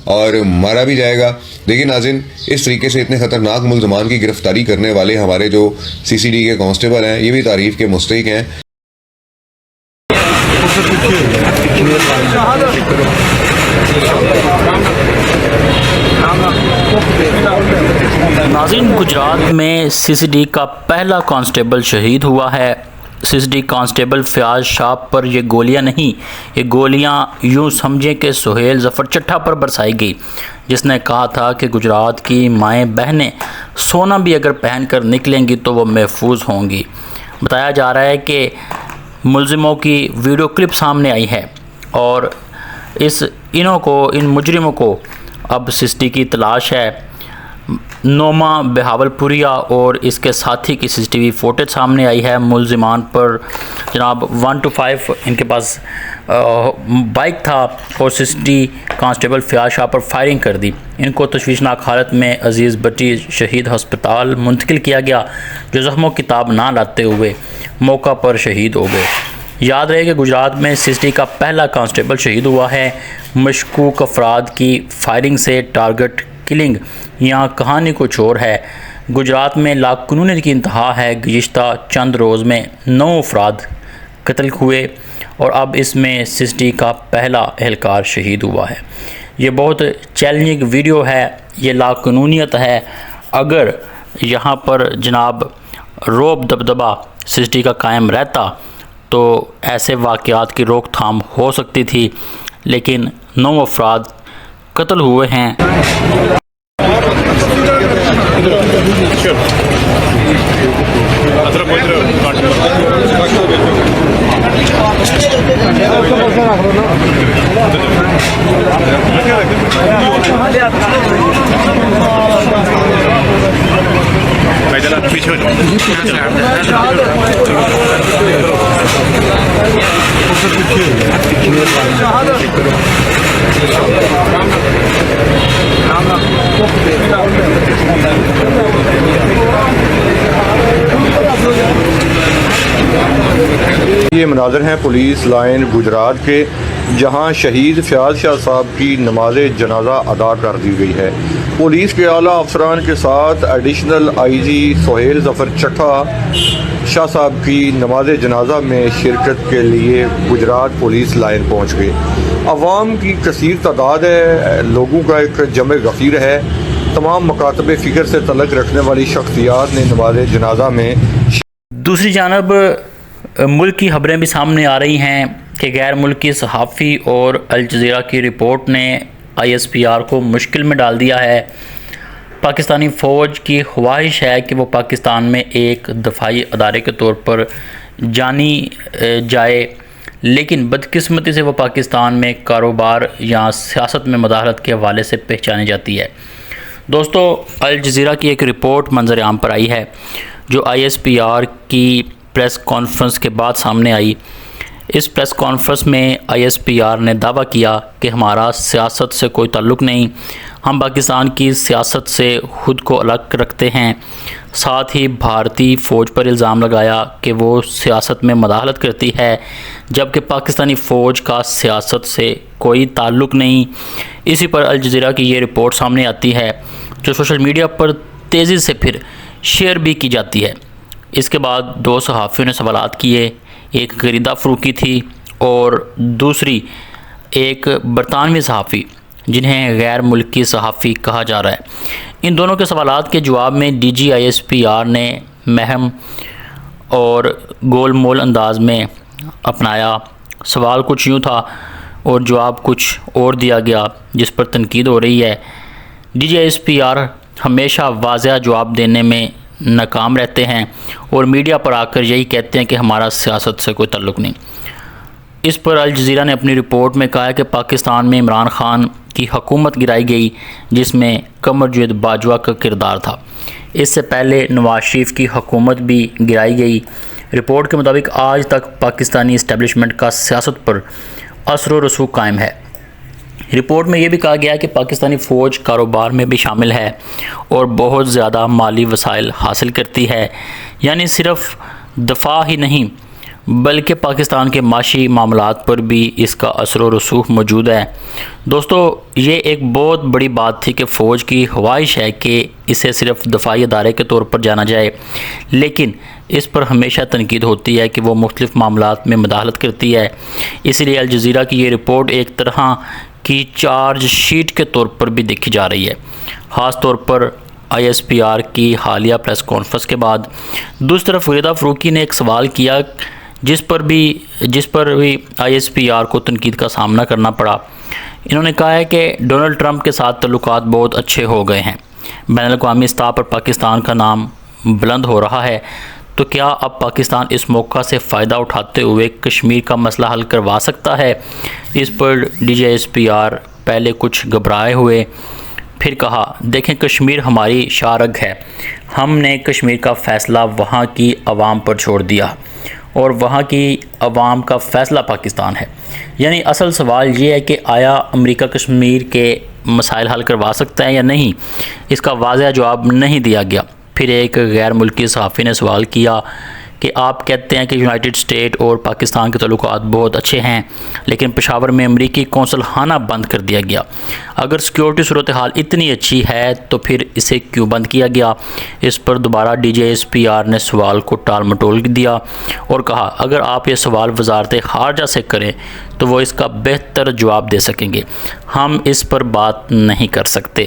اور مارا بھی جائے گا۔ دیکھیے ناظرین، اس طریقے سے اتنے خطرناک ملزمان کی گرفتاری کرنے والے ہمارے جو CCD کے کانسٹیبل ہیں یہ بھی تعریف کے مستحق ہیں۔ ناظرین، گجرات میں CCD کا پہلا کانسٹیبل شہید ہوا ہے۔ CCD کانسٹیبل فیاض شاہ پر یہ گولیاں نہیں، یہ گولیاں یوں سمجھیں کہ سہیل ظفر چٹھا پر برسائی گئی، جس نے کہا تھا کہ گجرات کی مائیں بہنیں سونا بھی اگر پہن کر نکلیں گی تو وہ محفوظ ہوں گی۔ بتایا جا رہا ہے کہ ملزموں کی ویڈیو کلپ سامنے آئی ہے اور ان مجرموں کو اب CCD کی تلاش ہے۔ نوما بہاول پوریا اور اس کے ساتھی کی CCTV فوٹیج سامنے آئی ہے۔ ملزمان پر جناب 1 to 5 ان کے پاس بائک تھا اور CCD کانسٹیبل فیاض شاہ پر فائرنگ کر دی۔ ان کو تشویشناک حالت میں عزیز بٹی شہید ہسپتال منتقل کیا گیا، جو زخموں کی تاب نہ لاتے ہوئے موقع پر شہید ہو گئے۔ یاد رہے کہ گجرات میں CCD کا پہلا کانسٹیبل شہید ہوا ہے۔ مشکوک افراد کی فائرنگ سے ٹارگٹ کلنگ، یہاں کہانی کچھ اور ہے۔ گجرات میں لاقانونیت کی انتہا ہے۔ گزشتہ چند روز میں 9 افراد قتل ہوئے اور اب اس میں CCD کا پہلا اہلکار شہید ہوا ہے۔ یہ بہت چیلنجنگ ویڈیو ہے، یہ لاقانونیت ہے۔ اگر یہاں پر جناب روب دبدبہ CCD کا قائم رہتا تو ایسے واقعات کی روک تھام ہو سکتی تھی، لیکن 9 افراد قتل ہوئے ہیں۔ یہ مناظر ہیں پولیس لائن گجرات کے، جہاں شہید فیاض شاہ صاحب کی نماز جنازہ ادا کر دی گئی ہے۔ پولیس کے اعلیٰ افسران کے ساتھ ایڈیشنل IG سہیل ظفر چٹھا شاہ صاحب کی نماز جنازہ میں شرکت کے لیے گجرات پولیس لائن پہنچ گئے۔ عوام کی کثیر تعداد ہے، لوگوں کا ایک جمع غفیر ہے۔ تمام مکاتب فکر سے تعلق رکھنے والی شخصیات نے نماز جنازہ میں۔ دوسری جانب ملک کی خبریں بھی سامنے آ رہی ہیں کہ غیر ملکی صحافی اور الجزیرہ کی رپورٹ نے ISPR کو مشکل میں ڈال دیا ہے۔ پاکستانی فوج کی خواہش ہے کہ وہ پاکستان میں ایک دفاعی ادارے کے طور پر جانی جائے، لیکن بدقسمتی سے وہ پاکستان میں کاروبار یا سیاست میں مداخلت کے حوالے سے پہچانی جاتی ہے۔ دوستو، الجزیرہ کی ایک رپورٹ منظر عام پر آئی ہے جو ISPR کی پریس کانفرنس کے بعد سامنے آئی۔ اس پریس کانفرنس میں ISPR نے دعویٰ کیا کہ ہمارا سیاست سے کوئی تعلق نہیں، ہم پاکستان کی سیاست سے خود کو الگ رکھتے ہیں۔ ساتھ ہی بھارتی فوج پر الزام لگایا کہ وہ سیاست میں مداخلت کرتی ہے، جبکہ پاکستانی فوج کا سیاست سے کوئی تعلق نہیں۔ اسی پر الجزیرہ کی یہ رپورٹ سامنے آتی ہے جو سوشل میڈیا پر تیزی سے پھر شیئر بھی کی جاتی ہے۔ اس کے بعد 2 صحافیوں نے سوالات کیے، ایک غریدہ فروقی تھی اور دوسری ایک برطانوی صحافی جنہیں غیر ملکی صحافی کہا جا رہا ہے۔ ان دونوں کے سوالات کے جواب میں DG ISPR نے مہم اور گول مول انداز میں اپنایا۔ سوال کچھ یوں تھا اور جواب کچھ اور دیا گیا، جس پر تنقید ہو رہی ہے۔ DG ISPR ہمیشہ واضح جواب دینے میں ناکام رہتے ہیں اور میڈیا پر آ کر یہی کہتے ہیں کہ ہمارا سیاست سے کوئی تعلق نہیں۔ اس پر الجزیرہ نے اپنی رپورٹ میں کہا کہ پاکستان میں عمران خان کی حکومت گرائی گئی، جس میں قمر جوید باجوہ کا کردار تھا۔ اس سے پہلے نواز شریف کی حکومت بھی گرائی گئی۔ رپورٹ کے مطابق آج تک پاکستانی اسٹیبلشمنٹ کا سیاست پر اثر و رسوخ قائم ہے۔ رپورٹ میں یہ بھی کہا گیا ہے کہ پاکستانی فوج کاروبار میں بھی شامل ہے اور بہت زیادہ مالی وسائل حاصل کرتی ہے، یعنی صرف دفاع ہی نہیں بلکہ پاکستان کے معاشی معاملات پر بھی اس کا اثر و رسوخ موجود ہے۔ دوستو، یہ ایک بہت بڑی بات تھی کہ فوج کی خواہش ہے کہ اسے صرف دفاعی ادارے کے طور پر جانا جائے، لیکن اس پر ہمیشہ تنقید ہوتی ہے کہ وہ مختلف معاملات میں مداخلت کرتی ہے۔ اس لیے الجزیرہ کی یہ رپورٹ ایک طرح کی چارج شیٹ کے طور پر بھی دیکھی جا رہی ہے، خاص طور پر ISPR کی حالیہ پریس کانفرنس کے بعد۔ دوسری طرف غریدہ فروکی نے ایک سوال کیا جس پر بھی ISPR کو تنقید کا سامنا کرنا پڑا۔ انہوں نے کہا ہے کہ ڈونلڈ ٹرمپ کے ساتھ تعلقات بہت اچھے ہو گئے ہیں، بین الاقوامی سطح پر پاکستان کا نام بلند ہو رہا ہے، تو کیا اب پاکستان اس موقع سے فائدہ اٹھاتے ہوئے کشمیر کا مسئلہ حل کروا سکتا ہے؟ اس پر DGISPR پہلے کچھ گھبرائے ہوئے پھر کہا، دیکھیں کشمیر ہماری شارگ ہے، ہم نے کشمیر کا فیصلہ وہاں کی عوام پر چھوڑ دیا اور وہاں کی عوام کا فیصلہ پاکستان ہے۔ یعنی اصل سوال یہ ہے کہ آیا امریکہ کشمیر کے مسائل حل کروا سکتا ہے یا نہیں؟ اس کا واضح جواب نہیں دیا گیا۔ پھر ایک غیر ملکی صحافی نے سوال کیا کہ آپ کہتے ہیں کہ یونائٹڈ اسٹیٹ اور پاکستان کے تعلقات بہت اچھے ہیں، لیکن پشاور میں امریکی قونصل خانہ بند کر دیا گیا۔ اگر سیکیورٹی صورتحال اتنی اچھی ہے تو پھر اسے کیوں بند کیا گیا؟ اس پر دوبارہ DGISPR نے سوال کو ٹال مٹول دیا اور کہا، اگر آپ یہ سوال وزارت خارجہ سے کریں تو وہ اس کا بہتر جواب دے سکیں گے، ہم اس پر بات نہیں کر سکتے۔